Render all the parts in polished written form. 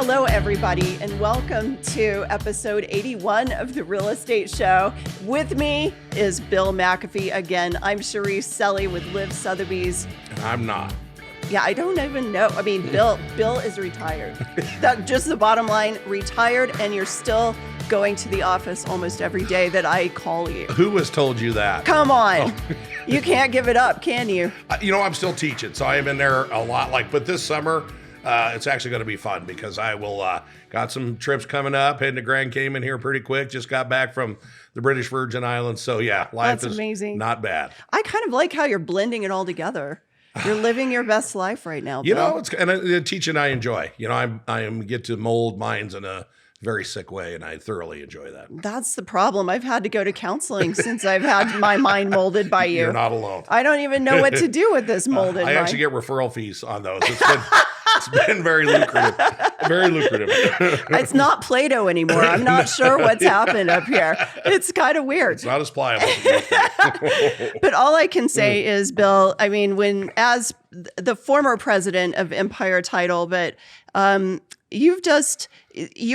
Hello, everybody, and welcome to episode 81 of The Real Estate Show. With me is Bill McAfee again. I'm Cherise Selly with Liv Sotheby's. And I'm not. Yeah, I don't even know. I mean, Bill is retired. Just the bottom line, retired, and you're still going to the office almost every day that I call you. Who has told you that? Come on. You can't give it up, can you? I'm still teaching, so I am in there a lot. But this summer, it's actually going to be fun because I will got some trips coming up. Heading to Grand Cayman here pretty quick. Just got back from the British Virgin Islands. So yeah, life That's is amazing. Not bad. I kind of like how you're blending it all together. You're living your best life right now, Bill. Teaching I enjoy. I get to mold minds in a very sick way, and I thoroughly enjoy that. That's the problem. I've had to go to counseling since I've had my mind molded by you. You're not alone. I don't even know what to do with this molded mind. I actually get referral fees on those. It's been very lucrative. Very lucrative. It's not Play-Doh anymore. I'm not sure what's happened up here. It's kind of weird. It's not as pliable. But all I can say is, Bill, I mean, as the former president of Empire Title, but you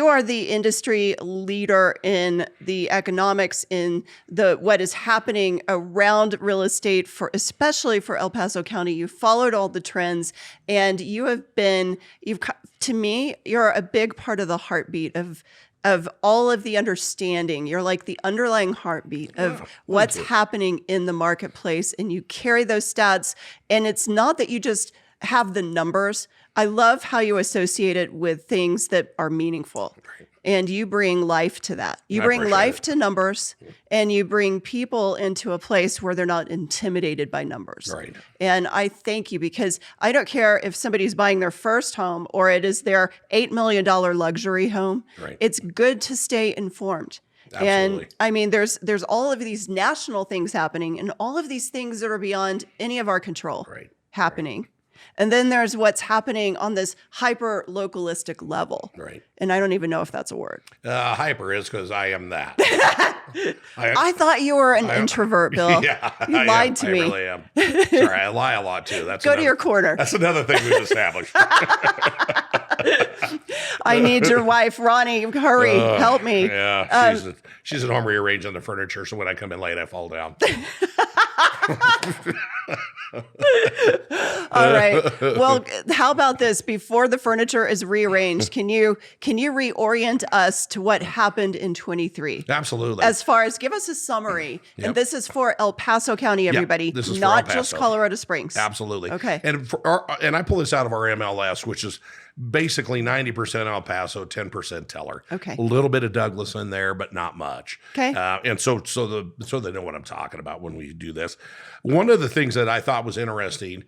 are the industry leader in the economics in what is happening around real estate especially for El Paso County. You followed all the trends, and to me, you're a big part of the heartbeat of all of the understanding. You're like the underlying heartbeat of what's happening in the marketplace, and you carry those stats. And it's not that you just have the numbers. I love how you associate it with things that are meaningful. Right. And you bring life to that. You bring life to numbers, and you bring people into a place where they're not intimidated by numbers. Right. And I thank you, because I don't care if somebody's buying their first home or it is their $8 million luxury home. Right. It's good to stay informed. Absolutely. And I mean, there's all of these national things happening, and all of these things that are beyond any of our control happening. Right. And then there's what's happening on this hyper localistic level. Right. And I don't even know if that's a word. Hyper is, because I am that. I thought you were an introvert, Bill. Yeah, you lied to me. I really am. Sorry, I lie a lot too. Go to your corner. That's another thing we've established. I need your wife, Ronnie. Hurry, help me. Yeah, she's at home rearranging the furniture, so when I come in late, I fall down. All right. Well, how about this? Before the furniture is rearranged, can you reorient us to what happened in 23? Absolutely. As far as, give us a summary. Yep. And this is for El Paso County, everybody. Yep, this is not for El Paso. Just Colorado Springs. Absolutely. Okay. And I pull this out of our MLS, which is basically 90% El Paso, 10% Teller. Okay. A little bit of Douglas in there, but not much. Okay. And so they know what I'm talking about when we do this. One of the things that I thought was interesting,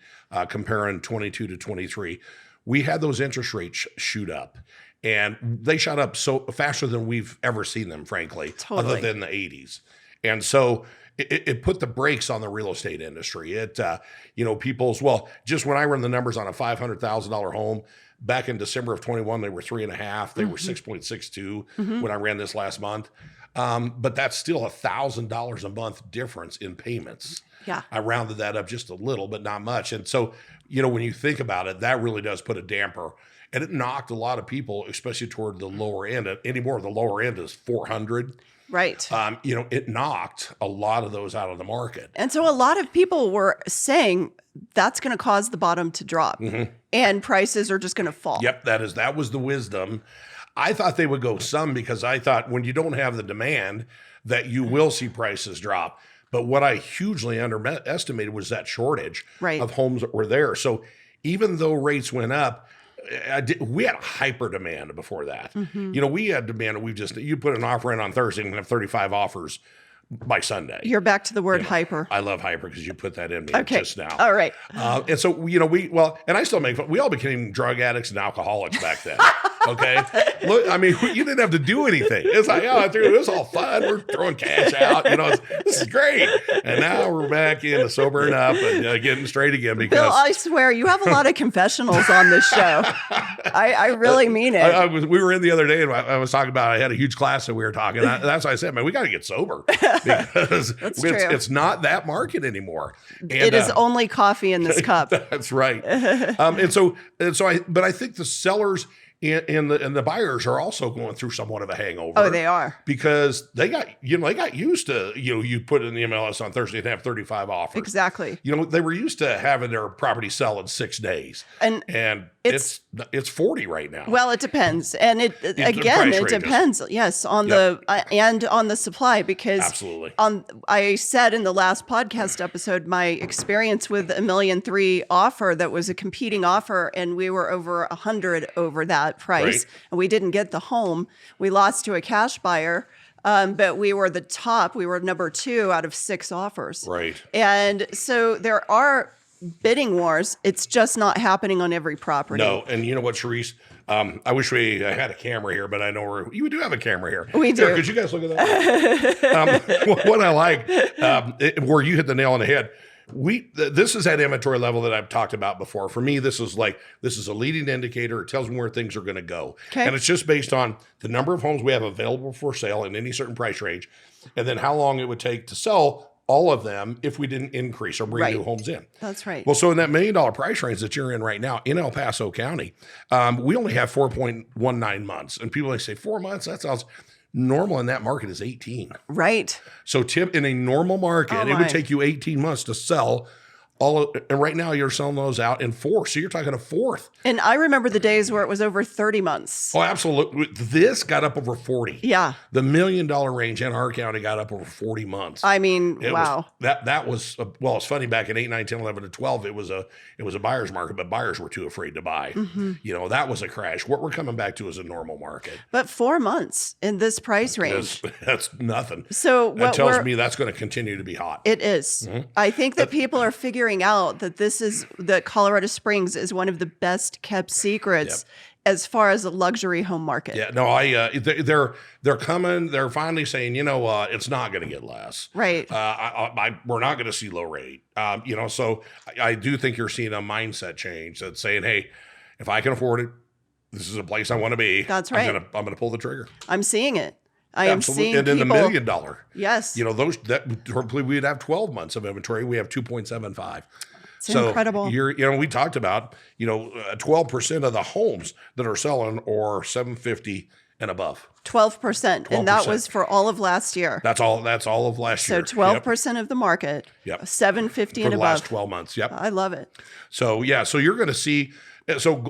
comparing 22 to 23, we had those interest rates shoot up, and they shot up so faster than we've ever seen them, frankly, totally. Other than the 80s. And so it put the brakes on the real estate industry. Just when I run the numbers on a $500,000 home, back in December of 21, they were 3.5. They were 6.62 when I ran this last month. But that's still $1,000 a month difference in payments. Yeah. I rounded that up just a little, but not much. And so, when you think about it, that really does put a damper. And it knocked a lot of people, especially toward the lower end. Anymore, the lower end is 400. Right. It knocked a lot of those out of the market. And so a lot of people were saying that's going to cause the bottom to drop, and prices are just going to fall. Yep, that was the wisdom. I thought they would go some, because I thought when you don't have the demand that you will see prices drop. But what I hugely underestimated was that shortage of homes that were there. So even though rates went up, we had a hyper demand before that. We had demand. You put an offer in on Thursday and we have 35 offers by Sunday. You're back to the word hyper. I love hyper because you put that in me just now. All right. And so, and I still make fun. We all became drug addicts and alcoholics back then. Okay. Look, I mean, you didn't have to do anything. It's like, it was all fun. We're throwing cash out. This is great. And now we're back into sobering up and getting straight again. Because Bill, I swear, you have a lot of confessionals on this show. I really mean it. We were in the other day, and I was talking about, I had a huge class that we were talking. That's why I said, man, we got to get sober, because it's not that market anymore. And, it is only coffee in this cup. That's right. But I think the sellers and the buyers are also going through somewhat of a hangover. Oh, they are. Because they got used to, you put in the MLS on Thursday and have 35 offers. Exactly. They were used to having their property sell in 6 days. And it's 40 right now. Well, it depends. And it depends, yes, on the supply, because absolutely. I said in the last podcast episode, my experience with a $1.3 million offer that was a competing offer, and we were over 100 over that price, and we didn't get the home. We lost to a cash buyer, but we were the top. We were number 2 out of 6 offers. Right. And so there are bidding wars. It's just not happening on every property. No, and you know what, Sharice? I wish we had a camera here, but I know you do have a camera here. We do. Here, could you guys look at that? What I like, where you hit the nail on the head. This is that inventory level that I've talked about before. For me, this is a leading indicator. It tells me where things are going to go. Okay. And it's just based on the number of homes we have available for sale in any certain price range, and then how long it would take to sell all of them if we didn't increase or bring new homes in. That's right. Well, so in that $1 million price range that you're in right now in El Paso County, we only have 4.19 months. And people say 4 months, that sounds normal in that market is 18. Right. So in a normal market, it would take you 18 months to sell and right now you're selling those out in 4. So you're talking a fourth. And I remember the days where it was over 30 months. Oh, absolutely. This got up over 40. Yeah. The $1 million range in our county got up over 40 months. I mean, wow. That was, well, it's funny, back in 8, 9, 10, 11, and 12, it was a buyer's market, but buyers were too afraid to buy. Mm-hmm. That was a crash. What we're coming back to is a normal market. But 4 months in this price range. That's nothing. So that tells me that's going to continue to be hot. It is. Mm-hmm. I think that people are figuring out that Colorado Springs is one of the best kept secrets as far as the luxury home market. Yeah, no, they're coming. They're finally saying, it's not going to get less. Right. We're not going to see low rate. So I do think you're seeing a mindset change that's saying, hey, if I can afford it, this is a place I want to be. That's right. I'm going to pull the trigger. I'm seeing it. I am seeing and in people, the $1 million. Yes. Hopefully we'd have 12 months of inventory. We have 2.75. It's incredible. We talked about, 12% of the homes that are selling are 750 and above. 12%. And that was for all of last year. That's all of last year. So 12% of the market. Yep. 750 and above. For the last 12 months. Yep. I love it. So so you're going to see,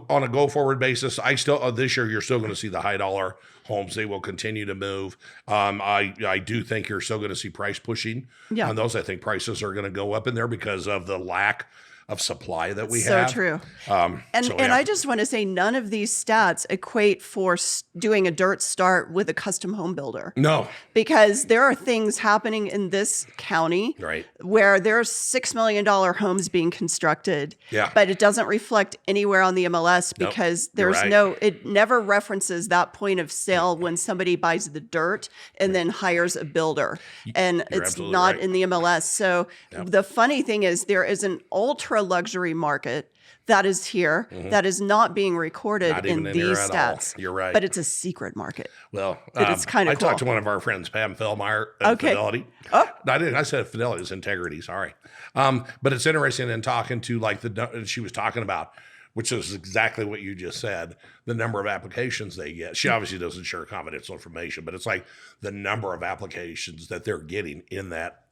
on a go forward basis, this year you're still going to see the high dollar homes. They will continue to move. I do think you're still going to see price pushing on those. I think prices are going to go up in there because of the lack of supply that we have. So true. And I just want to say, none of these stats equate for doing a dirt start with a custom home builder. No. Because there are things happening in this county where there's $6 million homes being constructed, but it doesn't reflect anywhere on the MLS because it never references that point of sale when somebody buys the dirt and then hires a builder. And it's not in the MLS. So the funny thing is there is an ultra luxury market that is here that is not being recorded in these stats. You're right. But it's a secret market. Well, it's kind of cool. I talked to one of our friends, Pam Fellmeyer at Fidelity. Oh. I said Fidelity, it's Integrity, sorry. But it's interesting in talking to she was talking about, which is exactly what you just said, the number of applications they get. She obviously doesn't share confidential information, but it's like the number of applications that they're getting in that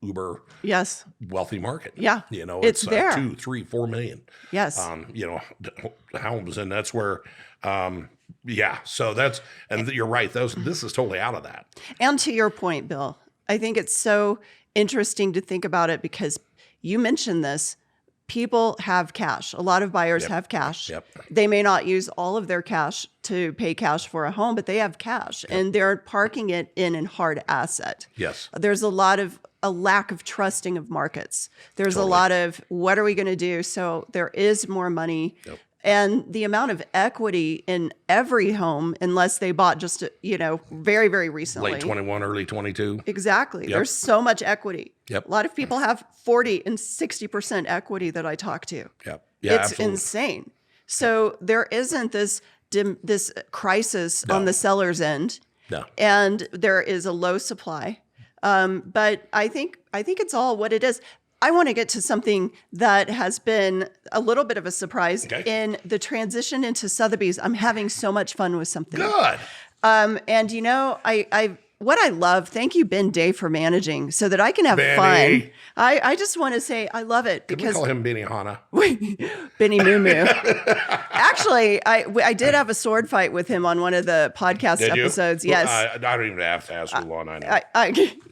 uber wealthy market. Yeah. It's there. 2, 3, 4 million. Yes. Homes. And that's where, so and you're right. This is totally out of that. And to your point, Bill, I think it's so interesting to think about it because you mentioned this. People have cash. A lot of buyers have cash. Yep. They may not use all of their cash to pay cash for a home, but they have cash and they're parking it in a hard asset. Yes. There's a lack of trusting of markets. There's a lot of, what are we going to do? So there is more money. Yep. And the amount of equity in every home, unless they bought just, very, very recently. Late 21, early 22. Exactly. Yep. There's so much equity. Yep. A lot of people have 40 and 60% equity that I talk to. Yep. Yeah, it's insane. So there isn't this crisis on the seller's end. No. And there is a low supply. But I think it's all what it is. I want to get to something that has been a little bit of a surprise in the transition into Sotheby's. I'm having so much fun with something. Good. And you know, what I love, thank you, Ben Day, for managing so that I can have fun. I just want to say I love it because we call him Benny Hanna. Benny Moo Moo. Actually, I did have a sword fight with him on one of the podcast episodes. Yes. I don't even have to ask who won. I know.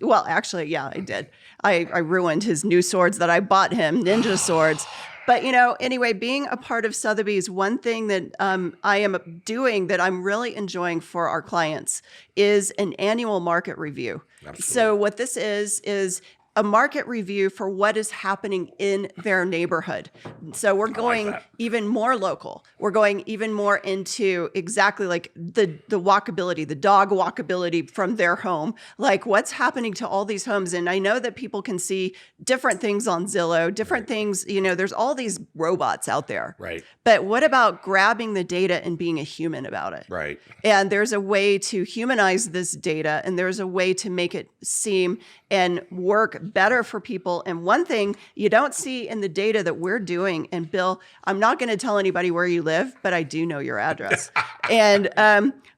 Well, actually, yeah, I did. I ruined his new swords that I bought him, ninja swords. But, you know, anyway, being a part of Sotheby's, one thing that I am doing that I'm really enjoying for our clients is an annual market review. Absolutely. So what this is a market review for what is happening in their neighborhood. So we're going even more local. We're going even more into exactly like the walkability, the dog walkability from their home, like what's happening to all these homes. And I know that people can see different things on Zillow, different things, you know, there's all these robots out there. Right. But what about grabbing the data and being a human about it? Right. And there's a way to humanize this data, and there's a way to make it seem and work better for people. And one thing you don't see in the data that we're doing, and Bill, I'm not going to tell anybody where you live, but I do know your address. And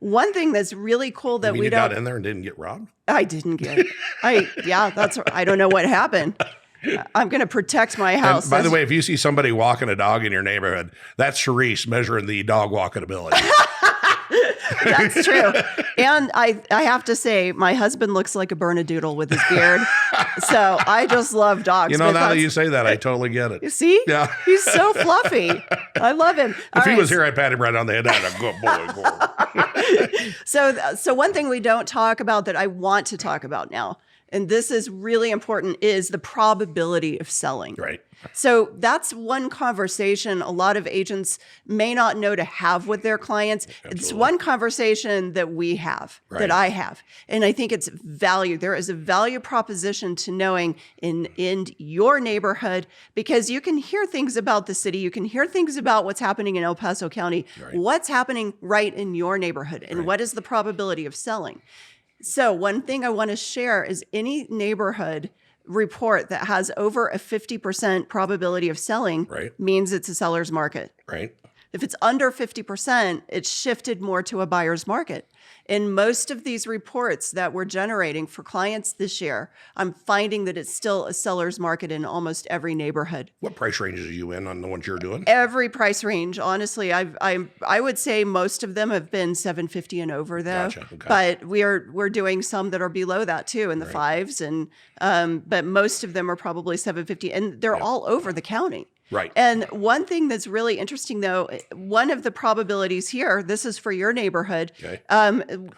one thing that's really cool that we don't— got in there and didn't get robbed? I didn't get I don't know what happened. I'm going to protect my house. And by the way, if you see somebody walking a dog in your neighborhood, that's Charisse measuring the dog walking ability. That's true. And I have to say, my husband looks like a Bernedoodle with his beard. So I just love dogs. You know, now that you say that, I totally get it. You see? Yeah. He's so fluffy. I love him. If he was here, I'd pat him right on the head. I'd go, good boy. So one thing we don't talk about that I want to talk about now, and this is really important, is the probability of selling. Right. So that's one conversation a lot of agents may not know to have with their clients. Absolutely. It's one conversation that we have, that I have. And I think it's value. There is a value proposition to knowing in your neighborhood, because you can hear things about the city. You can hear things about what's happening in El Paso County, what's happening right in your neighborhood, and what is the probability of selling. So one thing I want to share is any neighborhood report that has over a 50% probability of selling means it's a seller's market. Right. If it's under 50%, it's shifted more to a buyer's market. In most of these reports that we're generating for clients this year, I'm finding that it's still a seller's market in almost every neighborhood. What price ranges are you in on the ones you're doing? Every price range. Honestly, I would say most of them have been $750 and over, though. Gotcha. Okay. But we're doing some that are below that too, in the fives, and but most of them are probably $750, and they're all over the county. Right. And one thing that's really interesting, though, one of the probabilities here, this is for your neighborhood.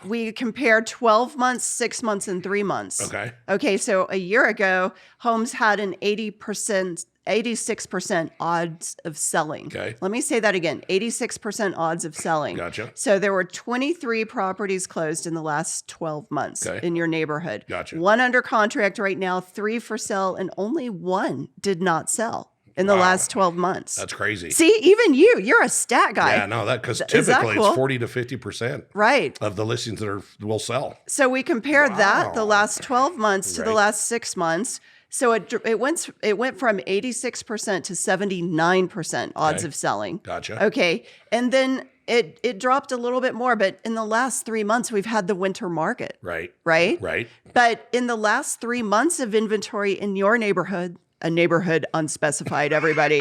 We compared 12 months, 6 months, and 3 months. Okay. So a year ago, homes had an 86% odds of selling. Let me say that again, 86% odds of selling. Gotcha. So there were 23 properties closed in the last 12 months in your neighborhood. Gotcha. 1 under contract right now, 3 for sale, and only 1 did not sell in the last 12 months. That's crazy. See, even you're a stat guy. Yeah, no, because typically it's 40 to 50% of the listings that will sell. So we compared that, the last 12 months to the last 6 months. So it went from 86% to 79% odds of selling. Gotcha. Okay. And then it dropped a little bit more, but in the last 3 months, we've had the winter market. Right. But in the last 3 months of inventory in your neighborhood, a neighborhood unspecified, everybody,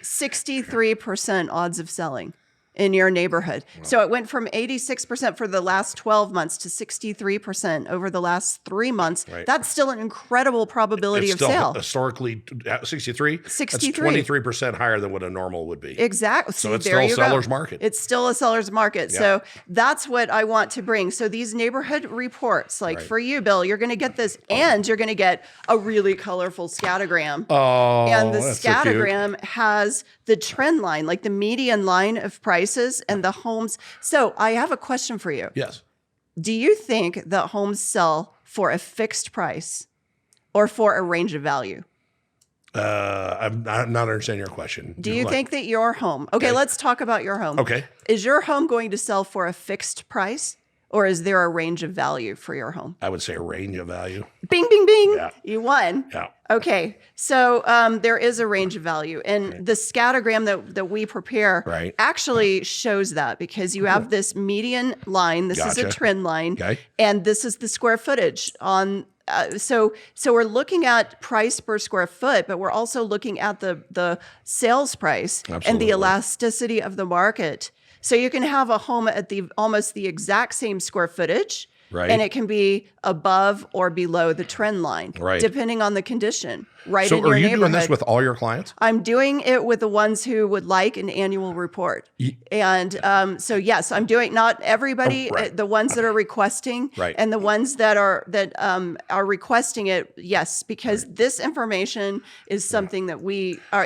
63% odds of selling in your neighborhood. Wow. So it went from 86% for the last 12 months to 63% over the last 3 months. That's still an incredible probability of sale. Historically, 63? 63. That's 23% higher than what a normal would be. Exactly. So it's still a seller's market. It's still a seller's market. Yeah. So that's what I want to bring. So these neighborhood reports, like for you, Bill, you're going to get this, and you're going to get a really colorful scattergram. Oh, and the scattergram has the trend line, like the median line of prices and the homes. So I have a question for you. Yes. Do you think that homes sell for a fixed price or for a range of value? I'm not understanding your question. Do you think that your home, let's talk about your home. Okay. Is your home going to sell for a fixed price Or is there a range of value for your home? I would say a range of value. Bing, bing, bing. Yeah. You won. Yeah. Okay. So there is a range of value. And the scattergram that we prepare Right. actually shows that, because you have this median line. This is a Gotcha. trend line. Okay. And this is the square footage on. So we're looking at price per square foot, but we're also looking at the sales price and the Absolutely. elasticity of the market. So you can have a home at almost the exact same square footage, Right. and it can be above or below the trend line, Right. depending on the condition, right So in your are you neighborhood. doing this with all your clients? I'm doing it with the ones who would like an annual report. And so, yes, I'm doing not everybody, Oh, right. the ones that are requesting, Right. and the ones that are requesting it, yes, because this information is something that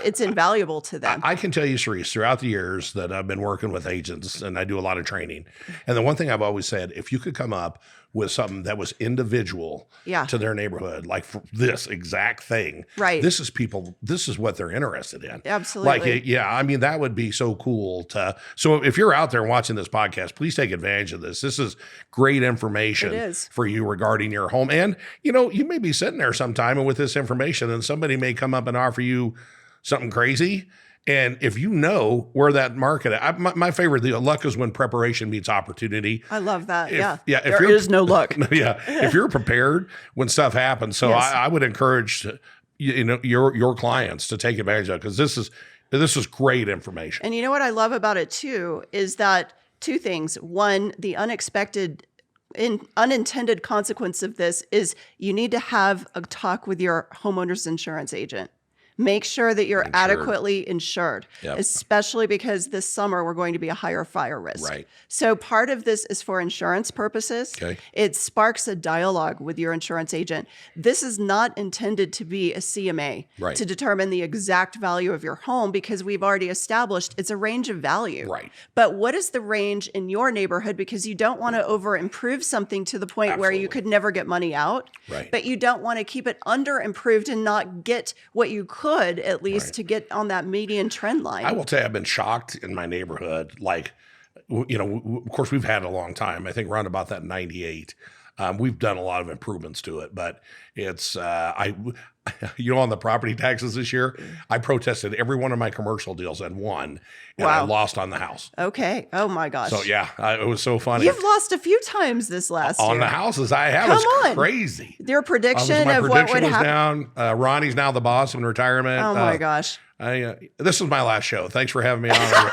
it's invaluable to them. I can tell you, Cerise, throughout the years that I've been working with agents, and I do a lot of training, and the one thing I've always said, if you could come up with something that was individual Yeah. to their neighborhood, like for this exact thing, Right. this is what they're interested in. Absolutely. Like, yeah, I mean, that would be so cool so if you're out there watching this podcast, please take advantage of this. This is great information It is. for you regarding your home. And, you may be sitting there sometime and with this information, and somebody may come up and offer you something crazy. And if you know where that market, my favorite deal, luck is when preparation meets opportunity. I love that. If There you're- is no luck. Yeah, if you're prepared when stuff happens. So Yes. I would encourage your clients to take advantage of it, because this is great information. And you know what I love about it too is that two things. One, the unintended consequence of this is you need to have a talk with your homeowner's insurance agent. Make sure that you're adequately insured, Yep. especially because this summer we're going to be a higher fire risk. Right. So part of this is for insurance purposes. Okay. It sparks a dialogue with your insurance agent. This is not intended to be a CMA Right. to determine the exact value of your home, because we've already established it's a range of value. Right. But what is the range in your neighborhood? Because you don't want to over improve something to the point where you Absolutely. could never get money out. Right. But you don't want to keep it under improved and not get what you could at least Right. to get on that median trend line. I will tell you, I've been shocked in my neighborhood. Like, of course, we've had it a long time. I think around about that 98. We've done a lot of improvements to it, but it's, on the property taxes this year, I protested every one of my commercial deals and won, and I Wow. lost on the house. Okay. Oh my gosh. So yeah, it was so funny. You've lost a few times this last On year. the houses I have, Come it's on. crazy. Your prediction My of what prediction would was happen. down. Ronnie's now the boss in retirement. Oh my gosh. This is my last show. Thanks for having me on.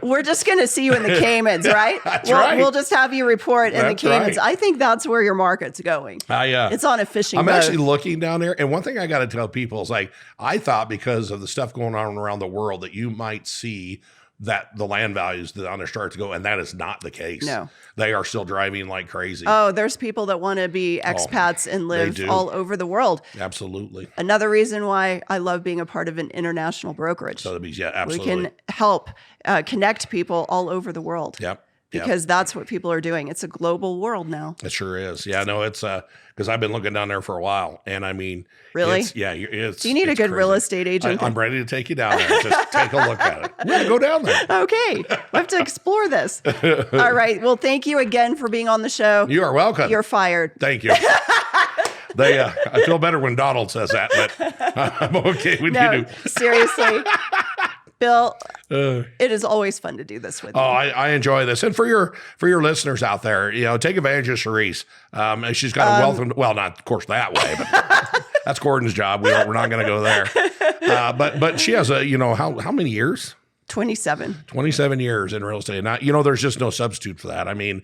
We're just going to see you in the Caymans, right? That's right. We'll just have you report in the That's Caymans. right. I think that's where your market's going. It's on a fishing I'm boat. actually looking down there. And one thing I got to tell people is, like, I thought because of the stuff going on around the world that you might see that the land values that on there start to go, and that is not the case. No. They are still driving like crazy. Oh, there's people that want to be expats and live do. all over the world. Absolutely. Another reason why I love being a part of an international brokerage. So yeah, we absolutely. can help connect people all over the world. Yep. Because that's what people are doing. It's a global world now. It sure is. Yeah, no, it's because I've been looking down there for a while, and I mean, Really? it's. Do you need a good crazy. real estate agent? I'm ready to take you down there. Just take a look at it. We're gonna go down there. Okay. We have to explore this. All right. Well, thank you again for being on the show. You are welcome. You're fired. Thank you. I feel better when Donald says that, but I'm okay when No, you do. seriously. Bill, it is always fun to do this with you. I enjoy this, and for your listeners out there, take advantage of Cerise. She's got a wealth of, well, not of course that way, but that's Gordon's job. We're not going to go there. But she has how many years? 27. 27 years in real estate. Now, there's just no substitute for that. I mean,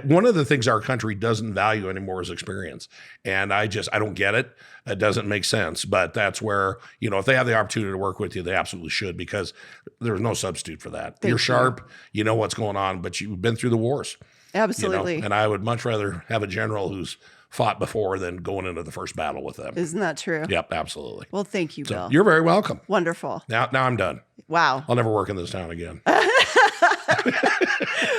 one of the things our country doesn't value anymore is experience. And I don't get it. It doesn't make sense. But that's where, if they have the opportunity to work with you, they absolutely should, because there's no substitute for that. You're sharp, you know what's going on, but you've been through the wars. Absolutely. And I would much rather have a general who's fought before than going into the first battle with them. Isn't that true? Yep, absolutely. Well, thank you, Bill. You're very welcome. Wonderful. Now I'm done. Wow. I'll never work in this town again.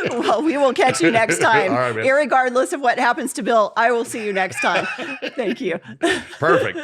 Well, we will catch you next time. All right, man. Irregardless of what happens to Bill, I will see you next time. Thank you. Perfect.